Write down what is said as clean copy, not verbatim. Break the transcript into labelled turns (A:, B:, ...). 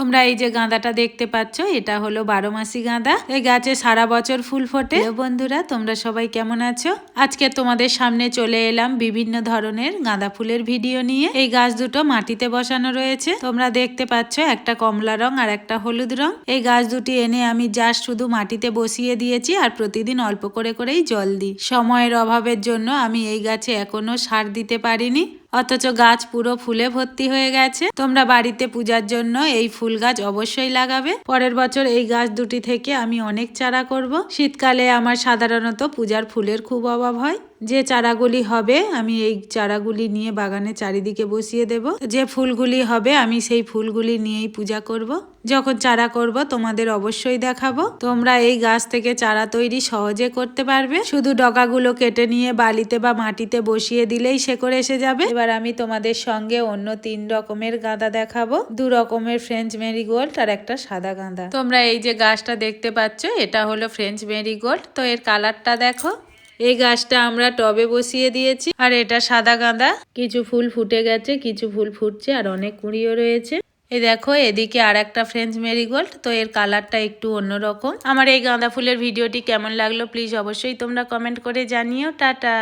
A: তোমরা এই যে গাঁদাটা দেখতে পাচ্ছ, এটা হলো 12 মাসি গাঁদা। এই গাছে সারা বছর ফুল ফোটে। বন্ধুরা, তোমরা সবাই কেমন আছো? আজকে তোমাদের সামনে চলে এলাম বিভিন্ন ধরনের গাঁদা ফুলের ভিডিও নিয়ে। এই গাছ দুটো মাটিতে বসানো রয়েছে, তোমরা দেখতে পাচ্ছ, একটা কমলা রং আর একটা হলুদ রং। এই গাছ দুটি এনে আমি জাস্ট শুধু মাটিতে বসিয়ে দিয়েছি আর প্রতিদিন অল্প করে করেই জল দিই। সময়ের অভাবের জন্য আমি এই গাছে এখনো সার দিতে পারিনি, অথচ গাছ পুরো ফুলে ভর্তি হয়ে গেছে। তোমরা বাড়িতে পূজার জন্য এই ফুল গাছ অবশ্যই লাগাবে। পরের বছর এই গাছ দুটি থেকে আমি অনেক চারা করব। শীতকালে আমার সাধারণত পূজার ফুলের খুব অভাব হয়। যে চারাগুলি হবে আমি এই চারাগুলি নিয়ে বাগানে চারিদিকে বসিয়ে দেব। যে ফুলগুলি হবে আমি সেই ফুলগুলি নিয়েই পূজা করব। যখন চারা করব তোমাদের অবশ্যই দেখাবো। তোমরা এই গাছ থেকে চারা তৈরি সহজে করতে পারবে। শুধু ডগাগুলো কেটে নিয়ে বালিতে বা মাটিতে বসিয়ে দিলেই শেকড় এসে যাবে। এবার আমি তোমাদের সঙ্গে অন্য 3 রকমের গাঁদা দেখাবো। 2 রকমের ফ্রেঞ্চ মেরিগোল্ড আর একটা সাদা গাঁদা। তোমরা এই যে গাছটা দেখতে পাচ্ছ, এটা হলো ফ্রেঞ্চ মেরিগোল্ড। তো এর কালারটা দেখো। এই গাছটা আমরা টবে বসিয়ে দিয়েছি। আর এটা সাদা গাঁদা। কিছু ফুল ফুটে গেছে, কিছু ফুল ফুটছে আর অনেক কুঁড়িও রয়েছে। এই দেখো, এদিকে আর একটা ফ্রেঞ্চ মেরিগোল্ড। তো এর কালারটা একটু অন্যরকম। আমার এই গাঁদা ফুলের ভিডিওটি কেমন লাগলো প্লিজ অবশ্যই তোমরা কমেন্ট করে জানিও। টাটা।